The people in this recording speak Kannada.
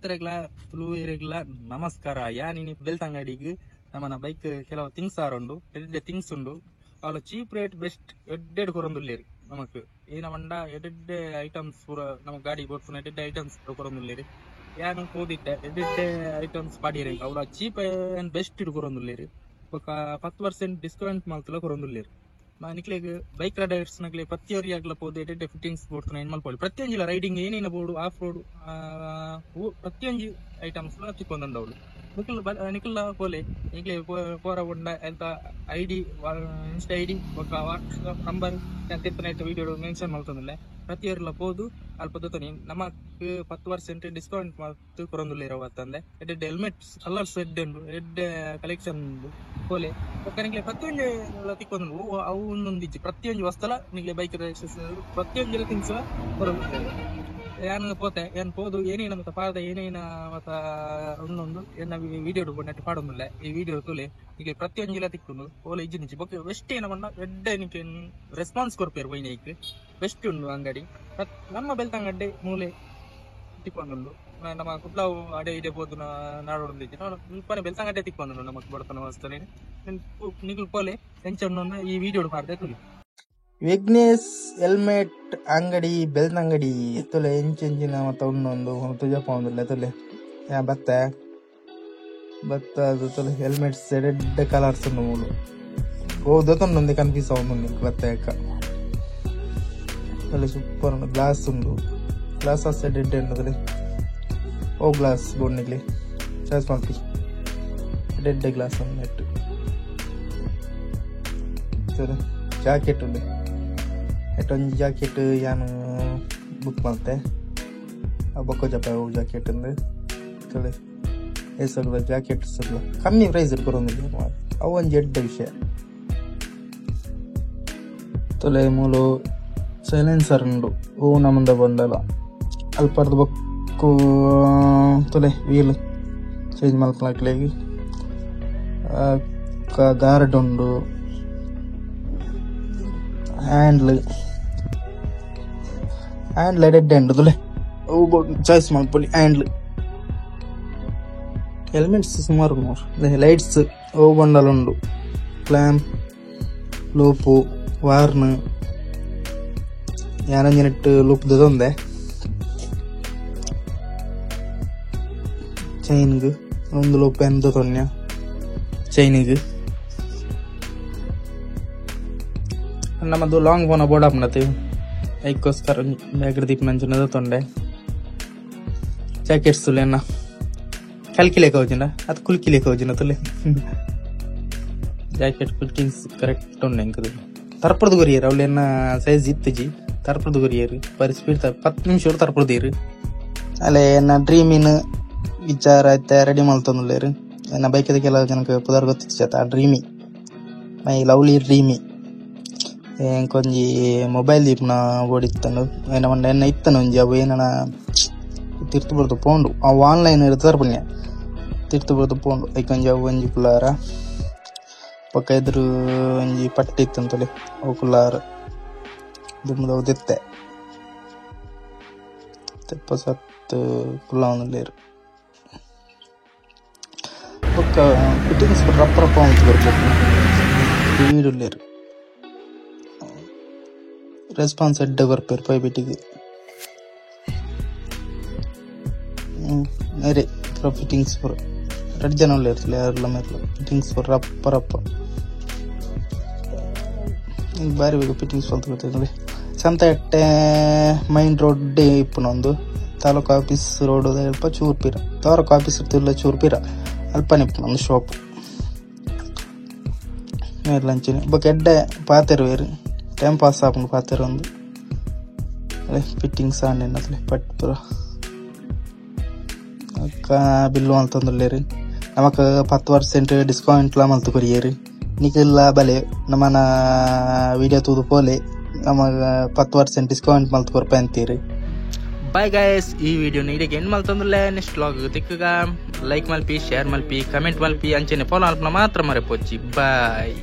ಮಿತ್ರಗಳ ತುಳುವರಿಗಳ ನಮಸ್ಕಾರ. ಯಾನಿ ಬೆಳ್ತಂಗಡಿಗೆ ನಮ್ಮನ ಬೈಕ್ ಕೆಲವು ಥಿಂಗ್ಸ್ ಆರುಂಡು ಎಡ್ಡೆ ಥಿಂಗ್ಸ್ ಉಂಡು ಅವಳ ಚೀಪ್ ರೇಟ್ ಬೆಸ್ಟ್ ಎಡ್ಡೆಡ್ ಕೊರೊಂದುಲ್ಲೇರಿ ನಮಕ್ ಏನ ಮಂಡ ಎಡ್ಡೆ ಐಟಮ್ಸ್ ಪೂರ ನಮಕ್ ಗಾಡಿ ಕೊಡ್ತು ಎಡ್ಡೆ ಐಟಮ್ಸ್ ಕೊರೊಂದುಲ್ಲೇರಿ ಯಾನು ಓದಿಟ್ಟೆ ಎಡ್ಡೆ ಐಟಮ್ಸ್ ಪಾಡಿಯರಿ ಅವಳ ಚೀಪ್ ಅಂಡ್ ಬೆಸ್ಟ್ ಇಡ್ ಕೊರೊಂದುಲ್ಲೇರಿ ఒక 10% ಡಿಸ್ಕೌಂಟ್ ಮಾಲ್ತಲ ಕೊರೊಂದುಲ್ಲೇರಿ ನಿಕ್ಲೆಗ್ ಬೈಕ್ ರೈಡರ್ಸ್ ನಕ್ಲೆ ಪ್ರತಿಯೊರಿ ಆಗ್ಲ ಪೋದು ಎಡ್ಡೆ ಫಿಟ್ಟಿಂಗ್ಸ್ ಬೋಡ್ತು ಏನ್ ಮಲ್ಪೊಳ್ಳಿ ಪ್ರತಿಯೊಂಜಿಲ ರೈಡಿಂಗ್ ಏನೇನ ಬೋರ್ಡು ಆಫ್ ರೋಡ್ ಪ್ರತಿಯೊಂಜಿ ಐಟಮ್ಸ್ ತಿಕ್ಕೊಂಡವಳು ನಿಖಿಲ್ ಪೋಲೆ ನಿಕ್ಲೆ ಪೋರ ಉಂಡ ಎಂತ ಐಡಿ ಇನ್ಸ್ಟಾ ಐಡಿ ఒక ವಾಟ್ಸ್ಆಪ್ ನಂಬರ್ ತಿಪ್ಪನೈತೆ ವಿಡಿಯೋ ಮೆನ್ಷನ್ ಮಾಡ್ತಂದಿಲ್ಲ ಪ್ರತಿಯೊರ್ಲ ಪೋದು ಅಲ್ಪ ದೊತ್ತನಿ ನಮಕ್ 10% ಡಿಸ್ಕೌಂಟ್ ಮಾಡ್ತು ಕೊರೊಂದುಲ್ಲೇರವತ್ತಂದೆ ಎಡ್ಡೆ ಹೆಲ್ಮೆಟ್ಸ್ ಕಲರ್ಸ್ ಎಡ್ಡೆ ಕಲೆಕ್ಷನ್ ಪೋಲೆ ನಿಕ್ಲೆ ಪ್ರತಿಯೊಂದು ತಿಕ್ಕೊಂದು ಅವು ಒಂದೊಂದಿಜ್ಜಿ ಪ್ರತಿಯೊಂದು ವಸ್ತಲ ನಿಕ್ಲೆ ಬೈಕ್ ಪ್ರತಿಯೊಂದು ಥಿಂಗ್ಸ್ ಕೊರೊಂದುಲ್ಲೇರು ಯಾನು ಪೋತೆ ಏನ್ ಪೋದು ಏನೇನ ಮತ್ತ ಪಾದ ಏನೇನ ಮತ್ತ ಒಂದೊಂದು ಏನ ವಿಡಿಯೋ ನೆಟ್ ಪಾಡೊಂದಿಲ್ಲ ಈ ವಿಡಿಯೋ ತುಲೆ ಈಗ ಪ್ರತಿಯೊಂಜಿಲ ತಿಕ್ಕೊಂಡು ಓಲೆ ಇಜ್ಜಿ ನಿಂಚಿ ಬೊಕ್ಕ ಬೆಸ್ಟ್ ಏನ ಬಂಡ ಎಡ್ಡೆ ನಿಕ್ಕೆ ರೆಸ್ಪಾನ್ಸ್ ಕೊರ್ಪೇರು ಬೈನೈಕ್ ಬೆಸ್ಟ್ ಉಂಡು ಅಂಗಡಿ ನಮ್ಮ ಬೆಳ್ತಂಗಡ್ಡೆ ಮೂಲೆ ತಿಕ್ಕೊಂಡುಂಡು ನಮ್ಮ ಕುಟ್ಲಾವು ಅಡೆ ಇಡೆ ಪೋದು ನಾಡೊಂದಿಜ್ಜಿ ಉಲ್ಪನೆ ಬೆಳ್ತಂಗಡ್ಡೆ ತಿಕ್ಕೊಂಡುಂಡು ನಮಕ್ ಬಡತನ ವಸ್ತನೆ ನಿಗುಲ್ ಪೋಲೆ ಎಂಚನ್ನ ಈ ವಿಡಿಯೋ ಪಾಡ್ದೆ ತುಲಿ ವಿಘ್ನೇಶ್ ಹೆಲ್ಮೆಟ್ ಅಂಗಡಿ ಬೆಳ್ತಂಗಡಿ ತುಲೆ ಎಂಚಿನ ಮತ್ತ ಇನ್ನೊಂದು ತುಜಪ್ಪ ಒಂದಿಲ್ಲ ತುಲೆ ಯಾ ಬತ್ತ ಅದು ತುಲೆ ಹೆಲ್ಮೆಟ್ಸ್ ರೆಡ್ ಕಲರ್ಸ್ ಉಂಡು ಮೂಲು ಓದೊಂದು ಕನ್ಫ್ಯೂಸ್ ಆಗುಂಡು ಬತ್ತ ತುಲೆ ಸೂಪರ್ ಉಂಡು ಗ್ಲಾಸ್ ಉಂಡು ಗ್ಲಾಸ್ ಅಷ್ಟೇ ರೆಡ್ ಉಂಡು ತುಲೆ ಓ ಗ್ಲಾಸ್ ಬೋರ್ನಿಗ್ಲಿ ಚಾಯ್ಸ್ ಮಾಡ್ತಿ ರೆಡ್ ಗ್ಲಾಸ್ ಉಂಡು ನೆಟ್ ತುಲೆ ಜಾಕೆಟ್ ಉಂಡು ಎಟ್ಟೊಂದು ಜಾಕೆಟ್ ಯಾನು ಬುಕ್ ಮಾಡ್ತೆ ಬೊಕ್ಕ ಜಪ ಜಾಕೆಟ್ ಅಂದ್ರೆ ತೊಳೆ ಹೆಸರು ಜಾಕೆಟ್ಸ್ ಕಮ್ಮಿ ಪ್ರೈಸ್ ಕೊರೊಂದಿಲ್ಲ ಅವು ಒಂದು ಎಡ್ಡ ವಿಷಯ ತೊಲೆ ಮೂಲು ಸೈಲೆನ್ಸರ್ ಉಂಡು ಹೂ ನಮ್ಮಂದ ಬಂದಲ್ಲ ಅಲ್ಪರ್ದು ಬೊಕ್ಕು ತೊಲೆ ವೀಲ್ ಚೇಂಜ್ ಮಲ್ಪನಾಕ್ಲೇಗಿ ಗಾರ್ಡ್ ಉಂಡು ಹ್ಯಾಂಡ್ಲ್ ಎಡ್ಡೆ ಉಂಡು ತುಲೆ ಚಾಯ್ಸ್ ಮಾಡ್ಕೊಳ್ಳಿ ಹ್ಯಾಂಡ್ಲ್ ಹೆಲ್ಮೆಟ್ಸ್ ಸುಮಾರು ಲೈಟ್ಸ್ ಓ ಬಂಡಲ್ ಉಂಡು ಕ್ಲ್ಯಾಂಪ್ ಲೂಪು ವಾರ್ನ್ ಯಾನಂಜಿನೆಟ್ಟು ಲೂಪ್ ದೊಂದೆ ಚೈನ್ಗ್ ಒಂದು ಲೂಪ್ ಎಂತ ತೊನ್ಯ ಚೈನಿಗ್ ನಮ್ಮದು ಲಾಂಗ್ ಫೋನ್ ಬೋರ್ಡ್ ಆಪ್ನತಿ ಐಕೋಸ್ಕರ ಬ್ಯಾಗ್ರದೀಪ್ ನಂಚಿನದ ತೊಂಡೆ ಜಾಕೆಟ್ಸ್ ತುಲೆನ ಕಲ್ಕಿಲೇಕ ಹೋಜಿನ ಅದು ಕುಲ್ಕಿಲೇಕ ಹೋಜಿನ ತುಲೆ ಜಾಕೆಟ್ ಫಿಟ್ಟಿಂಗ್ಸ್ ಕರೆಕ್ಟ್ ಉಂಡೆ ಎಂಕದು ತರ್ಪುರದು ಗೊರಿಯರು ಅವಳೆನ್ನ ಸೈಜ್ ಇತ್ತಜಿ ತರ್ಪುರದು ಗೊರಿಯರು ಬರೀ ಸ್ಪೀಡ್ 10 ನಿಮಿಷ ತರ್ಪುರದೇರು ಅಲ್ಲೇ ಎನ್ನ ಡ್ರೀಮಿನ ವಿಚಾರ ಆಯ್ತಾ ರೆಡಿ ಮಾಡ್ತಂದುಲ್ಲೇರು ಎನ್ನ ಬೈಕದ ಕೆಲವು ಜನಕ್ಕೆ ಪುದರ್ ಗೊತ್ತಿತ್ತು ಡ್ರೀಮಿ ಮೈ ಲವ್ಲಿ ಡ್ರೀಮಿ ಕೊಂಜಿ ಮೊಬೈಲ್ ದೀಪ್ನ ಓಡಿತ್ತಂಡು ಏನ ಮಂಡ ಎನ್ನ ಇತ್ತನ ಒಂಜಿ ಅವು ಏನನ ತಿರ್ತು ಬರ್ದು ಪೋಂಡು ಅವು ಆನ್ಲೈನ್ ಇರ್ತಾರ ಪುಣ್ಯ ತಿರ್ತು ಬರ್ದು ಪೋಂಡು ಐಕೊಂಜಿ ಅವು ಒಂಜಿ ಕುಲ್ಲಾರ ಪಕ್ಕ ಎದುರು ಒಂಜಿ ಪಟ್ಟಿ ಇತ್ತಂತಲೆ ಅವು ಕುಲ್ಲಾರ ದುಮ್ಮದವು ದೆತ್ತೆ ತೆಪ್ಪ ಸತ್ತು ಕುಲ್ಲ ಒಂದುಲ್ಲೇರು ಪಕ್ಕ ಫಿಟ್ಟಿಂಗ್ಸ್ ರಪ್ಪ ರಪ್ಪ ಅಂತ ಬರ್ಬೇಕು ಸ್ಪೀಡುಲ್ಲೇರು ರೆಸ್ಪಾನ್ಸ್ ಎಡ್ಡೆ ಬರ್ಪೇರು ಪೈಬಿಟ್ಟಿಗೆ ಮೇರೆ ಫಿಟ್ಟಿಂಗ್ಸ್ ಪೂರ 2 ಜನ ಉಳ್ಳ ಇರ್ತಲ್ಲ ಯಾರೆಲ್ಲ ಮೇರ್ಲ ಫಿಟ್ಟಿಂಗ್ಸ್ ಪೂರ ರಪ್ಪ ರಪ್ಪ ಬಾರಿ ಬೇಗ ಫಿಟ್ಟಿಂಗ್ಸ್ ಅಂತ ಗೊತ್ತಿಲ್ಲ ಸಂತ ಎಟ್ಟೆ ಮೈನ್ ರೋಡ್ ಇಪ್ಪನೊಂದು ತಾಲೂಕು ಆಫೀಸ್ ರೋಡ್ ಅಲ್ಪ ಚೂರ್ಪೀರ ತಾಲೂಕು ಆಫೀಸ್ ಇರ್ತಿಲ್ಲ ಚೂರ್ಪೀರ ಅಲ್ಪನಿಪ್ಪನೊಂದು ಶಾಪ್ ಮೇರ್ಲಂಚಿನ ಬೊಕ್ಕ ಎಡ್ಡೆ ಪಾತೆರುವೇರು ಟೈಮ್ ಪಾಸ್ ಆಪುಂಡು ಪಾತೆರ ಒಂದು ಫಿಟ್ಟಿಂಗ್ಸ್ ಆಂಡೆನತ್ಲೆ ಪಟ್ ಪೂರ ಅಕ್ಕ ಬಿಲ್ಲು ಅಂತಂದುಲ್ಲೇರು ನಮಕ್ 10% ಡಿಸ್ಕೌಂಟ್ಲ ಮಲ್ತು ಕೊರಿಯರು ನಿಖಿಲ್ಲ ಬಲೆ ನಮ್ಮನ ವಿಡಿಯೋ ತೂದು ಪೋಲೆ ನಮಗ 10% ಡಿಸ್ಕೌಂಟ್ ಮಲ್ತು ಕೊರ್ಪೆ ಅಂತೀರಿ. ಬಾಯ್ ಗೈಸ್, ಈ ವಿಡಿಯೋನ ಇಡಿಗೆ ಎಂಡ್ ಮಲ್ತಂದುಲ್ಲೆ ನೆಕ್ಸ್ಟ್ ವ್ಲಾಗ್ ತಿಕ್ಕಗ ಲೈಕ್ ಮಲ್ಪಿ, ಶೇರ್ ಮಲ್ಪಿ, ಕಮೆಂಟ್ ಮಲ್ಪಿ, ಅಂಚೆನೆ ಫಾಲೋ ಅಲ್ಪನ ಮಾತ್ರ ಮರೆಪೊಚ್ಚಿ. ಬಾಯ್.